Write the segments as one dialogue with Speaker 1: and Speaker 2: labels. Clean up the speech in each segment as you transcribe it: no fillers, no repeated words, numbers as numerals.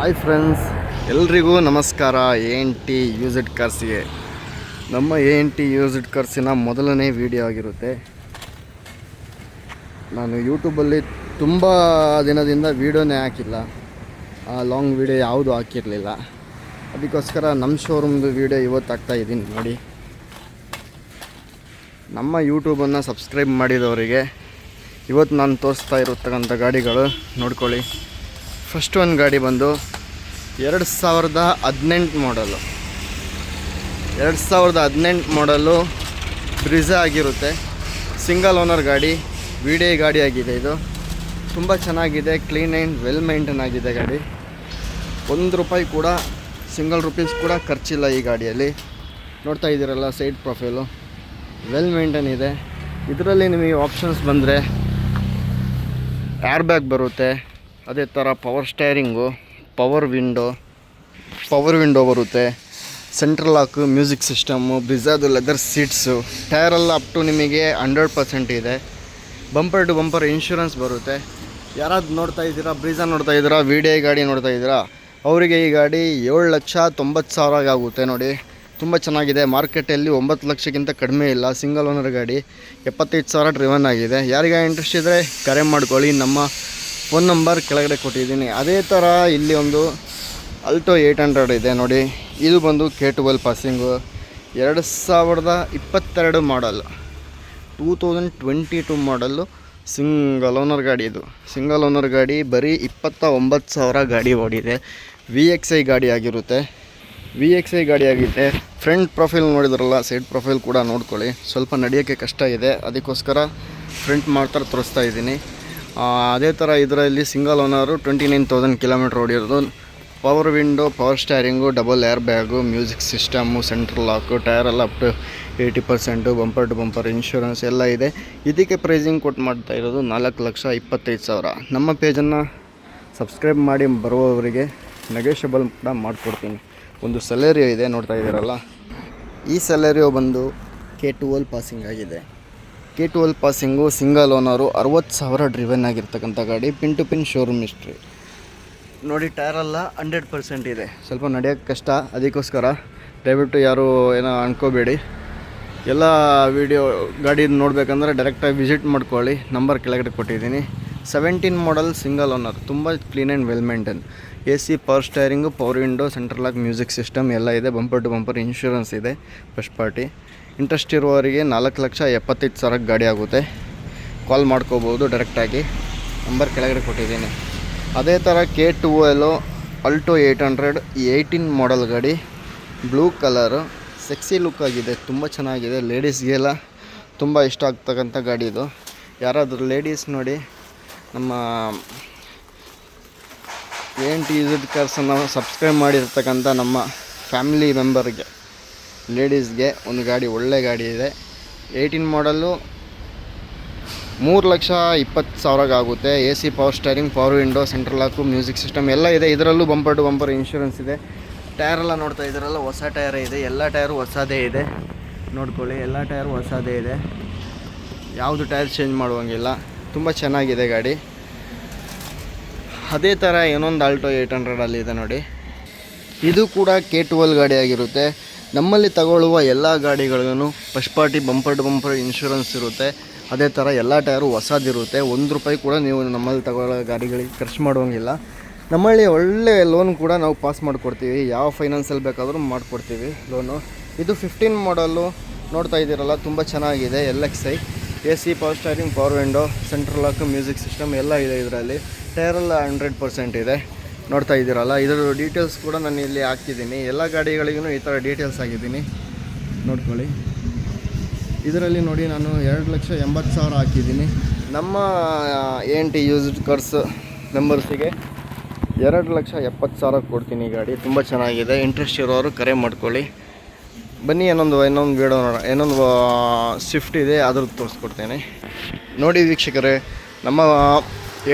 Speaker 1: Hi friends, ಎಲ್ರಿಗೂ ನಮಸ್ಕಾರ. ANT used ಕಾರ್ಸ್ಗೆ ನಮ್ಮ ANT ಯೂಸ್ಡ್ ಕಾರ್ಸಿನ ಮೊದಲನೇ ವಿಡಿಯೋ ಆಗಿರುತ್ತೆ. ನಾನು ಯೂಟ್ಯೂಬಲ್ಲಿ ತುಂಬ ದಿನದಿಂದ ವೀಡಿಯೋನೇ ಹಾಕಿಲ್ಲ, ಲಾಂಗ್ ವೀಡಿಯೋ ಯಾವುದೂ ಹಾಕಿರಲಿಲ್ಲ. ಅದಕ್ಕೋಸ್ಕರ ನಮ್ಮ ಶೋರೂಮ್ದು ವೀಡಿಯೋ ಇವತ್ತು ಹಾಕ್ತಾಯಿದ್ದೀನಿ. ನೋಡಿ, ನಮ್ಮ ಯೂಟ್ಯೂಬನ್ನು ಸಬ್ಸ್ಕ್ರೈಬ್ ಮಾಡಿದವರಿಗೆ ಇವತ್ತು ನಾನು ತೋರಿಸ್ತಾ ಇರತಕ್ಕಂಥ ಗಾಡಿಗಳು ನೋಡ್ಕೊಳ್ಳಿ. ಫಸ್ಟ್ ಒಂದು ಗಾಡಿ ಬಂದು 2018 ಮಾಡಲು 2018 ಮಾಡಲು ಬ್ರಿಜಾ ಆಗಿರುತ್ತೆ. ಸಿಂಗಲ್ ಓನರ್ ಗಾಡಿ, ವಿಡಿಐ ಗಾಡಿ ಆಗಿದೆ. ಇದು ತುಂಬ ಚೆನ್ನಾಗಿದೆ, ಕ್ಲೀನ್ ಆ್ಯಂಡ್ ವೆಲ್ ಮೇಂಟೈನ್ ಆಗಿದೆ ಗಾಡಿ. ₹1 ಕೂಡ ಸಿಂಗಲ್ ರುಪೀಸ್ ಕೂಡ ಖರ್ಚಿಲ್ಲ ಈ ಗಾಡಿಯಲ್ಲಿ. ನೋಡ್ತಾ ಇದ್ದೀರಲ್ಲ, ಸೈಡ್ ಪ್ರೊಫೈಲು ವೆಲ್ ಮೇಂಟೈನ್ ಇದೆ. ಇದರಲ್ಲಿ ನಿಮಗೆ ಆಪ್ಷನ್ಸ್ ಬಂದರೆ ಏರ್ ಬ್ಯಾಗ್ ಬರುತ್ತೆ, ಅದೇ ಥರ ಪವರ್ ಸ್ಟೇರಿಂಗು, ಪವರ್ ವಿಂಡೋ ಬರುತ್ತೆ, ಸೆಂಟ್ರಲ್ ಲಾಕು, ಮ್ಯೂಸಿಕ್ ಸಿಸ್ಟಮ್ಮು, ಬ್ರಿಜಾದು ಲೆದರ್ ಸೀಟ್ಸು, ಟೈರೆಲ್ಲ ಅಪ್ ಟು ನಿಮಗೆ 100% ಇದೆ. ಬಂಪರ್ ಟು ಬಂಪರ್ ಇನ್ಶೂರೆನ್ಸ್ ಬರುತ್ತೆ. ಯಾರಾದ್ರು ನೋಡ್ತಾ ಇದ್ದೀರಾ, ಬ್ರಿಜಾ ನೋಡ್ತಾ ಇದ್ದೀರಾ, ವಿಡಿಐ ಗಾಡಿ ನೋಡ್ತಾ ಇದ್ದೀರಾ, ಅವರಿಗೆ ಈ ಗಾಡಿ 7,90,000 ಆಗುತ್ತೆ. ನೋಡಿ, ತುಂಬ ಚೆನ್ನಾಗಿದೆ. ಮಾರ್ಕೆಟಲ್ಲಿ 9 ಲಕ್ಷಕ್ಕಿಂತ ಕಡಿಮೆ ಇಲ್ಲ. ಸಿಂಗಲ್ ಓನರ್ ಗಾಡಿ, 75,000 ಡ್ರಿವನ್ ಆಗಿದೆ. ಯಾರಿಗೆ ಇಂಟ್ರೆಸ್ಟ್ ಇದ್ದರೆ ಕರೆ ಮಾಡ್ಕೊಳ್ಳಿ. ನಮ್ಮ ಫೋನ್ ನಂಬರ್ ಕೆಳಗಡೆ ಕೊಟ್ಟಿದ್ದೀನಿ. ಅದೇ ಥರ ಇಲ್ಲಿ ಒಂದು ಆಲ್ಟೋ 800 ಇದೆ. ನೋಡಿ, ಇದು ಬಂದು K12 ಪಾಸಿಂಗು, 2022 ಮಾಡಲ್, 2022 ಮಾಡಲ್ಲು, ಸಿಂಗಲ್ ಓನರ್ ಗಾಡಿ. ಇದು ಸಿಂಗಲ್ ಓನರ್ ಗಾಡಿ, ಬರೀ 29,000 ಗಾಡಿ ಓಡಿದೆ. VXI ಗಾಡಿ ಆಗಿರುತ್ತೆ. ಫ್ರಂಟ್ ಪ್ರೊಫೈಲ್ ನೋಡಿದ್ರಲ್ಲ, ಸೈಡ್ ಪ್ರೊಫೈಲ್ ಕೂಡ ನೋಡ್ಕೊಳ್ಳಿ. ಸ್ವಲ್ಪ ನಡೆಯೋಕ್ಕೆ ಕಷ್ಟ ಇದೆ, ಅದಕ್ಕೋಸ್ಕರ ಫ್ರಂಟ್ ಮಾತ್ರ ತೋರಿಸ್ತಾ ಇದ್ದೀನಿ. ಅದೇ ಥರ ಇದರಲ್ಲಿ ಸಿಂಗಲ್ ಓನರು 29,000 ಕಿಲೋಮೀಟ್ರ್ ಓಡಿರೋದು. Power window, power steering, double air bag, music system, central lock, ಟೈರೆಲ್ಲ up to 80%, bumper to bumper insurance ಎಲ್ಲ ಇದೆ. ಇದಕ್ಕೆ ಪ್ರೈಸಿಂಗ್ ಕೊಟ್ಟು ಮಾಡ್ತಾ ಇರೋದು 4,25,000. ನಮ್ಮ ಪೇಜನ್ನು ಸಬ್ಸ್ಕ್ರೈಬ್ ಮಾಡಿ ಬರುವವರಿಗೆ ನೆಗೋಷಿಯಬಲ್ ಕೂಡ ಮಾಡಿಕೊಡ್ತೀನಿ. ಒಂದು ಸೆಲೆರಿಯೋ ಇದೆ, ನೋಡ್ತಾ ಇದ್ದೀರಲ್ಲ. ಈ ಸೆಲೆರಿಯೋ ಬಂದು K12 ಪಾಸಿಂಗ್ ಆಗಿದೆ. K12 passing, single owner, 60,000 driven ಆಗಿರ್ತಕ್ಕಂಥ ಗಾಡಿ. Pin to pin showroom history. ನೋಡಿ, ಟೈರೆಲ್ಲ 100% ಇದೆ. ಸ್ವಲ್ಪ ನಡೆಯೋಕ್ಕೆ ಕಷ್ಟ, ಅದಕ್ಕೋಸ್ಕರ ದಯವಿಟ್ಟು ಯಾರು ಏನೋ ಅನ್ಕೋಬೇಡಿ. ಎಲ್ಲ ವೀಡಿಯೋ ಗಾಡಿ ನೋಡಬೇಕಂದ್ರೆ ಡೈರೆಕ್ಟಾಗಿ ವಿಸಿಟ್ ಮಾಡ್ಕೊಳ್ಳಿ. ನಂಬರ್ ಕೆಳಗಡೆ ಕೊಟ್ಟಿದ್ದೀನಿ. 17 ಮಾಡಲ್, ಸಿಂಗಲ್ ಓನರ್, ತುಂಬ clean and well maintain. AC, power steering, power window, central lock, music system ಎಲ್ಲ ಇದೆ. ಬಂಪರ್ ಟು ಬಂಪರ್ ಇನ್ಶೂರೆನ್ಸ್ ಇದೆ. First party. ಇಂಟ್ರೆಸ್ಟ್ ಇರುವವರಿಗೆ 4,75,000 ಗಾಡಿ ಆಗುತ್ತೆ. ಕಾಲ್ ಮಾಡ್ಕೋಬೋದು ಡೈರೆಕ್ಟಾಗಿ. ನಂಬರ್ ಕೆಳಗಡೆ ಕೊಟ್ಟಿದ್ದೀನಿ. ಅದೇ ಥರ K12 ಆಲ್ಟೋ 800, 18 ಮಾಡಲ್ ಗಾಡಿ, ಬ್ಲೂ ಕಲರು, ಸೆಕ್ಸಿ ಲುಕ್ ಆಗಿದೆ, ತುಂಬ ಚೆನ್ನಾಗಿದೆ. ಲೇಡೀಸ್ಗೆಲ್ಲ ತುಂಬ ಇಷ್ಟ ಆಗ್ತಕ್ಕಂಥ ಗಾಡಿ ಇದು. ಯಾರಾದರೂ ಲೇಡೀಸ್ ನೋಡಿ, ನಮ್ಮ ANT ಯೂಸ್ಡ್ ಕಾರ್ಸನ್ನು ಸಬ್ಸ್ಕ್ರೈಬ್ ಮಾಡಿರ್ತಕ್ಕಂಥ ನಮ್ಮ ಫ್ಯಾಮಿಲಿ ಮೆಂಬರ್ಗೆ, ಲೇಡೀಸ್ಗೆ ಒಂದು ಗಾಡಿ, ಒಳ್ಳೆ ಗಾಡಿ ಇದೆ. 18 ಮಾಡಲ್ಲು, 3,20,000 ಆಗುತ್ತೆ. AC, power steering, power window, central lock, music system ಎಲ್ಲ ಇದೆ. ಇದರಲ್ಲೂ ಬಂಪರ್ ಟು ಬಂಪರ್ ಇನ್ಶೂರೆನ್ಸ್ ಇದೆ. ಟೈರೆಲ್ಲ ನೋಡ್ತಾ ಇದ್ದೀರಲ್ಲ, ಹೊಸ ಟೈರೇ ಇದೆ. ಎಲ್ಲ ಟೈರು ಹೊಸದೇ ಇದೆ, ನೋಡ್ಕೊಳ್ಳಿ. ಎಲ್ಲ ಟೈರು ಹೊಸದೇ ಇದೆ, ಯಾವುದು ಟೈರ್ ಚೇಂಜ್ ಮಾಡುವಂಗಿಲ್ಲ. ತುಂಬ ಚೆನ್ನಾಗಿದೆ ಗಾಡಿ. ಅದೇ ಥರ ಇನ್ನೊಂದು ಆಲ್ಟೋ 800 ಇದೆ ನೋಡಿ. ಇದು ಕೂಡ K12 ಗಾಡಿ ಆಗಿರುತ್ತೆ. ನಮ್ಮಲ್ಲಿ ತಗೊಳ್ಳುವ ಎಲ್ಲ ಗಾಡಿಗಳಿಗೂ first party bumper to bumper insurance ಇರುತ್ತೆ. ಅದೇ ಥರ ಎಲ್ಲ ಟೈರು ಹೊಸದಿರುತ್ತೆ. ₹1 ಕೂಡ ನೀವು ನಮ್ಮಲ್ಲಿ ತಗೊಳ್ಳೋ ಗಾಡಿಗಳಿಗೆ ಖರ್ಚು ಮಾಡುವಂಗಿಲ್ಲ. ನಮ್ಮಲ್ಲಿ ಒಳ್ಳೆ ಲೋನ್ ಕೂಡ ನಾವು ಪಾಸ್ ಮಾಡಿಕೊಡ್ತೀವಿ. ಯಾವ ಫೈನಾನ್ಸಲ್ಲಿ ಬೇಕಾದರೂ ಮಾಡಿಕೊಡ್ತೀವಿ ಲೋನು. ಇದು 15 ಮಾಡಲ್ಲು, ನೋಡ್ತಾ ಇದ್ದೀರಲ್ಲ, ತುಂಬ ಚೆನ್ನಾಗಿದೆ. LXI, AC, power steering, power window, central lock, music system ಎಲ್ಲ ಇದೆ. ಇದರಲ್ಲಿ ಟೈರೆಲ್ಲ 100% ಇದೆ, ನೋಡ್ತಾ ಇದ್ದೀರಲ್ಲ. ಇದರ ಡೀಟೇಲ್ಸ್ ಕೂಡ ನಾನು ಇಲ್ಲಿ ಹಾಕ್ತಿದ್ದೀನಿ. ಎಲ್ಲ ಗಾಡಿಗಳಿಗೂ ಈ ಥರ ಡೀಟೇಲ್ಸ್ ಹಾಕಿದ್ದೀನಿ, ನೋಡ್ಕೊಳ್ಳಿ. ಇದರಲ್ಲಿ ನೋಡಿ, ನಾನು 2,80,000 ಹಾಕಿದ್ದೀನಿ. ನಮ್ಮ ANT ಯೂಸ್ಡ್ ಕಾರ್ಸ್ ಮೆಂಬರ್ಸಿಗೆ 2,70,000 ಕೊಡ್ತೀನಿ. ಈ ಗಾಡಿ ತುಂಬ ಚೆನ್ನಾಗಿದೆ. ಇಂಟ್ರೆಸ್ಟ್ ಇರೋರು ಕರೆ ಮಾಡ್ಕೊಳ್ಳಿ. ಬನ್ನಿ, ಇನ್ನೊಂದು ವೀಡಿಯೋ ನೋಡೋಣ. ಇನ್ನೊಂದು ಸ್ವಿಫ್ಟ್ ಇದೆ, ಅದ್ರದ್ದು ತೋರಿಸ್ಕೊಡ್ತೇನೆ. ನೋಡಿ ವೀಕ್ಷಕರೇ, ನಮ್ಮ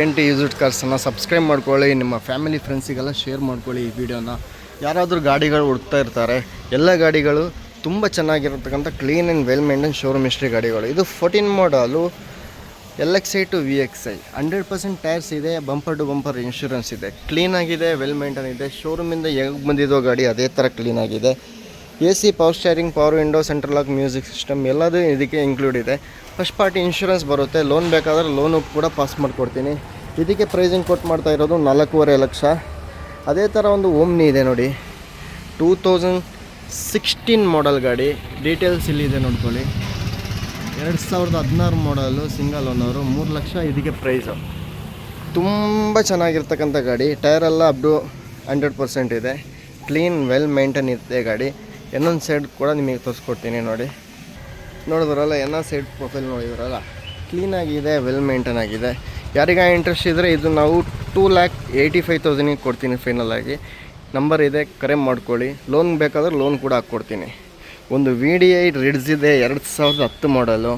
Speaker 1: ANT ಯೂಸ್ಡ್ ಕಾರ್ಸನ್ನು ಸಬ್ಸ್ಕ್ರೈಬ್ ಮಾಡ್ಕೊಳ್ಳಿ. ನಿಮ್ಮ ಫ್ಯಾಮಿಲಿ ಫ್ರೆಂಡ್ಸಿಗೆಲ್ಲ ಶೇರ್ ಮಾಡ್ಕೊಳ್ಳಿ ಈ ವಿಡಿಯೋನ. ಯಾರಾದರೂ ಗಾಡಿಗಳು ಹುಡುಕ್ತಾ ಇರ್ತಾರೆ, ಎಲ್ಲ ಗಾಡಿಗಳು ತುಂಬ ಚೆನ್ನಾಗಿರತಕ್ಕಂಥ clean and well maintain showroom history ಗಾಡಿಗಳು. ಇದು 14 ಮಾಡಲು, LXi ಟು VXi 100% ಟೈರ್ಸ್ ಇದೆ, ಬಂಪರ್ ಟು ಬಂಪರ್ ಇನ್ಶೂರೆನ್ಸ್ ಇದೆ, ಕ್ಲೀನಾಗಿದೆ, ವೆಲ್ ಮೇಂಟೈನ್ ಇದೆ. ಶೋರೂಮಿಂದ ಹೇಗೆ ಬಂದಿದ್ದೋ ಗಾಡಿ ಅದೇ ಥರ ಕ್ಲೀನಾಗಿದೆ. AC, power steering, power window, central lock, music system ಎಲ್ಲದೂ ಇದಕ್ಕೆ ಇನ್ಕ್ಲೂಡ್ ಇದೆ. ಫಸ್ಟ್ ಪಾರ್ಟಿ ಇನ್ಶೂರೆನ್ಸ್ ಬರುತ್ತೆ. ಲೋನ್ ಬೇಕಾದರೆ ಲೋನು ಕೂಡ ಪಾಸ್ ಮಾಡಿಕೊಡ್ತೀನಿ. ಇದಕ್ಕೆ ಪ್ರೈಸಿಂಗ್ ಕೊಟ್ಟು ಮಾಡ್ತಾ ಇರೋದು 4.5 ಲಕ್ಷ. ಅದೇ ಥರ ಒಂದು ಓಮ್ನಿ ಇದೆ ನೋಡಿ, 2016 ಮಾಡಲ್ ಗಾಡಿ. ಡೀಟೇಲ್ಸ್ ಇಲ್ಲಿದೆ ನೋಡ್ಕೊಳ್ಳಿ. 2016 ಮಾಡಲು, ಸಿಂಗಲ್ ಓನರು, 3 ಲಕ್ಷ ಇದಕ್ಕೆ ಪ್ರೈಸು. ತುಂಬ ಚೆನ್ನಾಗಿರ್ತಕ್ಕಂಥ ಗಾಡಿ. ಟೈರೆಲ್ಲ ಅಪ್ ಟು 100% ಇದೆ. ಕ್ಲೀನ್, ವೆಲ್ ಮೇಂಟೈನ್ ಇರುತ್ತೆ ಗಾಡಿ. ಇನ್ನೊಂದು ಸೈಡ್ ಕೂಡ ನಿಮಗೆ ತೋರಿಸ್ಕೊಡ್ತೀನಿ ನೋಡಿ. ನೋಡಿದ್ರಲ್ಲ, ಸೈಡ್ ಪ್ರೊಫೈಲ್ ನೋಡಿದ್ರಲ್ಲ, ಕ್ಲೀನಾಗಿದೆ, ವೆಲ್ ಮೇಂಟೈನ್ ಆಗಿದೆ. ಯಾರಿಗ ಇಂಟ್ರೆಸ್ಟ್ ಇದ್ದರೆ ಇದು ನಾವು 2,85,000 ಕೊಡ್ತೀನಿ ಫೈನಲ್ ಆಗಿ. ನಂಬರ್ ಇದೆ, ಕರೆ ಮಾಡ್ಕೊಳ್ಳಿ. ಲೋನ್ ಬೇಕಾದ್ರೆ ಲೋನ್ ಕೂಡ ಹಾಕ್ಕೊಡ್ತೀನಿ. ಒಂದು VDI ರಿಡ್ಸ್ ಇದೆ, 2010 ಮಾಡಲು.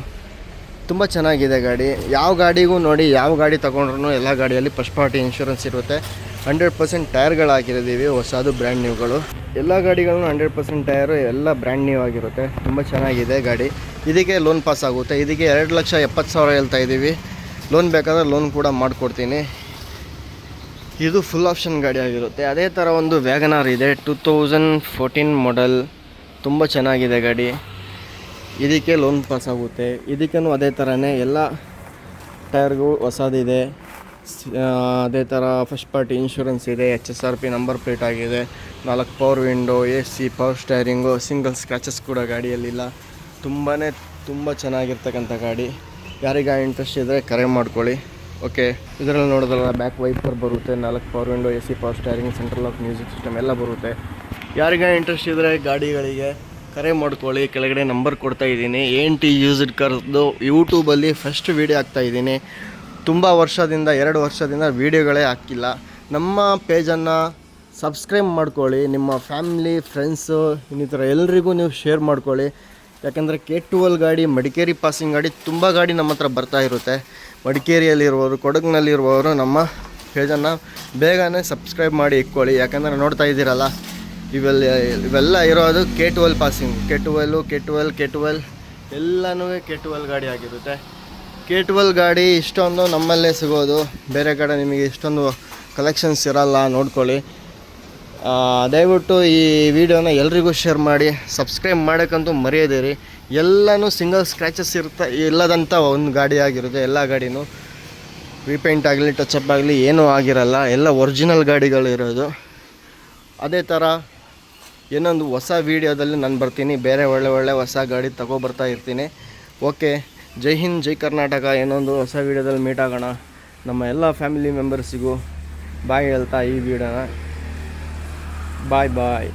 Speaker 1: ತುಂಬ ಚೆನ್ನಾಗಿದೆ ಗಾಡಿ. ಯಾವ ಗಾಡಿಗೂ ನೋಡಿ, ಯಾವ ಗಾಡಿ ತೊಗೊಂಡ್ರೂ ಎಲ್ಲ ಗಾಡಿಯಲ್ಲಿ ಫಸ್ಟ್ ಪಾರ್ಟಿ ಇನ್ಶೂರೆನ್ಸ್ ಇರುತ್ತೆ. 100% ಟೈರ್ಗಳು ಹಾಕಿರೋದ್ದೀವಿ, ಹೊಸದು ಬ್ರ್ಯಾಂಡ್ ನ್ಯೂಗಳು. ಎಲ್ಲ ಗಾಡಿಗಳೂ 100% ಟೈರು ಎಲ್ಲ ಬ್ರ್ಯಾಂಡ್ ನ್ಯೂ ಆಗಿರುತ್ತೆ. ತುಂಬ ಚೆನ್ನಾಗಿದೆ ಗಾಡಿ. ಇದಕ್ಕೆ ಲೋನ್ ಪಾಸ್ ಆಗುತ್ತೆ. ಇದಕ್ಕೆ 2,70,000 ಹೇಳ್ತಾ ಇದ್ದೀವಿ. ಲೋನ್ ಬೇಕಾದ್ರೆ ಲೋನ್ ಕೂಡ ಮಾಡಿಕೊಡ್ತೀನಿ. ಇದು ಫುಲ್ ಆಪ್ಷನ್ ಗಾಡಿ ಆಗಿರುತ್ತೆ. ಅದೇ ಥರ ಒಂದು ವ್ಯಾಗನಾರ್ ಇದೆ, 2014 ಮಾಡಲ್. ತುಂಬ ಚೆನ್ನಾಗಿದೆ ಗಾಡಿ. ಇದಕ್ಕೆ ಲೋನ್ ಪಾಸ್ ಆಗುತ್ತೆ. ಇದಕ್ಕೂ ಅದೇ ಥರನೇ ಎಲ್ಲ ಟೈರ್ಗೂ ಹೊಸದಿದೆ. ಅದೇ ಥರ ಫಸ್ಟ್ ಪಾರ್ಟಿ ಇನ್ಶೂರೆನ್ಸ್ ಇದೆ, HSRP ನಂಬರ್ ಪ್ಲೇಟ್ ಆಗಿದೆ, 4 power window, AC, power steering, single scratches ಕೂಡ ಗಾಡಿಯಲ್ಲಿಲ್ಲ. ತುಂಬ ಚೆನ್ನಾಗಿರ್ತಕ್ಕಂಥ ಗಾಡಿ. ಯಾರಿಗ ಇಂಟ್ರೆಸ್ಟ್ ಇದ್ದರೆ ಕರೆ ಮಾಡ್ಕೊಳ್ಳಿ. ಓಕೆ, ಇದರಲ್ಲಿ ನೋಡಿದ್ರಲ್ಲ, ಬ್ಯಾಕ್ ವೈಪರ್ ಬರುತ್ತೆ, 4 power window, AC, power steering, central lock, music system ಎಲ್ಲ ಬರುತ್ತೆ. ಯಾರಿಗ ಇಂಟ್ರೆಸ್ಟ್ ಇದ್ದರೆ ಗಾಡಿಗಳಿಗೆ ಕರೆ ಮಾಡ್ಕೊಳ್ಳಿ. ಕೆಳಗಡೆ ನಂಬರ್ ಕೊಡ್ತಾ ಇದ್ದೀನಿ. ANT ಯೂಸ್ಡ್ ಕಾರ್ದು ಯೂಟ್ಯೂಬಲ್ಲಿ ಫಸ್ಟ್ ವೀಡಿಯೋ ಹಾಕ್ತಾಯಿದ್ದೀನಿ. ತುಂಬ ವರ್ಷದಿಂದ 2 ವರ್ಷದಿಂದ ವೀಡಿಯೋಗಳೇ ಹಾಕಿಲ್ಲ. ನಮ್ಮ ಪೇಜನ್ನು ಸಬ್ಸ್ಕ್ರೈಬ್ ಮಾಡ್ಕೊಳ್ಳಿ. ನಿಮ್ಮ ಫ್ಯಾಮಿಲಿ, ಫ್ರೆಂಡ್ಸು, ಇನ್ನಿತರ ಎಲ್ರಿಗೂ ನೀವು ಶೇರ್ ಮಾಡ್ಕೊಳ್ಳಿ. ಯಾಕೆಂದರೆ K12 ಗಾಡಿ, ಮಡಿಕೇರಿ ಪಾಸಿಂಗ್ ಗಾಡಿ, ತುಂಬ ಗಾಡಿ ನಮ್ಮ ಹತ್ರ ಬರ್ತಾ ಇರುತ್ತೆ. ಮಡಿಕೇರಿಯಲ್ಲಿರುವವರು, ಕೊಡಗಿನಲ್ಲಿರುವವರು ನಮ್ಮ ಪೇಜನ್ನು ಬೇಗನೆ ಸಬ್ಸ್ಕ್ರೈಬ್ ಮಾಡಿ ಇಟ್ಕೊಳ್ಳಿ. ಯಾಕಂದರೆ ನೋಡ್ತಾ ಇದ್ದೀರಲ್ಲ, ಇವೆಲ್ಲ ಇರೋದು K12 ಪಾಸಿಂಗ್. K12 ಎಲ್ಲನೂ K12 ಗಾಡಿ ಆಗಿರುತ್ತೆ. K12 ಗಾಡಿ ಇಷ್ಟೊಂದು ನಮ್ಮಲ್ಲೇ ಸಿಗೋದು, ಬೇರೆ ಕಡೆ ನಿಮಗೆ ಇಷ್ಟೊಂದು ಕಲೆಕ್ಷನ್ಸ್ ಇರಲ್ಲ. ನೋಡ್ಕೊಳ್ಳಿ. ದಯವಿಟ್ಟು ಈ ವಿಡಿಯೋನ ಎಲ್ರಿಗೂ ಶೇರ್ ಮಾಡಿ. ಸಬ್ಸ್ಕ್ರೈಬ್ ಮಾಡೋಕ್ಕಂತೂ ಮರೆಯದಿರಿ. ಎಲ್ಲನೂ ಸಿಂಗಲ್ ಸ್ಕ್ರ್ಯಾಚಸ್ ಇಲ್ಲದಂಥ ಒಂದು ಗಾಡಿ ಆಗಿರುತ್ತೆ. ಎಲ್ಲ ಗಾಡಿನೂ ರೀಪೇಂಟ್ ಆಗಲಿ, ಟಚಪ್ ಆಗಲಿ ಏನೂ ಆಗಿರಲ್ಲ. ಎಲ್ಲ ಒರಿಜಿನಲ್ ಗಾಡಿಗಳು ಇರೋದು. ಅದೇ ಥರ ಇನ್ನೊಂದು ಹೊಸ ವೀಡಿಯೋದಲ್ಲಿ ನಾನು ಬರ್ತೀನಿ. ಬೇರೆ ಒಳ್ಳೆ ಹೊಸ ಗಾಡಿ ತಗೊಬರ್ತಾ ಇರ್ತೀನಿ. ಓಕೆ, ಜೈ ಹಿಂದ್, ಜೈ ಕರ್ನಾಟಕ. ಇನ್ನೊಂದು ಹೊಸ ವೀಡಿಯೋದಲ್ಲಿ ಮೀಟ್ ಆಗೋಣ. ನಮ್ಮ ಎಲ್ಲ ಫ್ಯಾಮಿಲಿ ಮೆಂಬರ್ಸಿಗೂ ಬಾಯ್ ಹೇಳ್ತಾ ಈ ವಿಡಿಯೋನ ಬಾಯ್.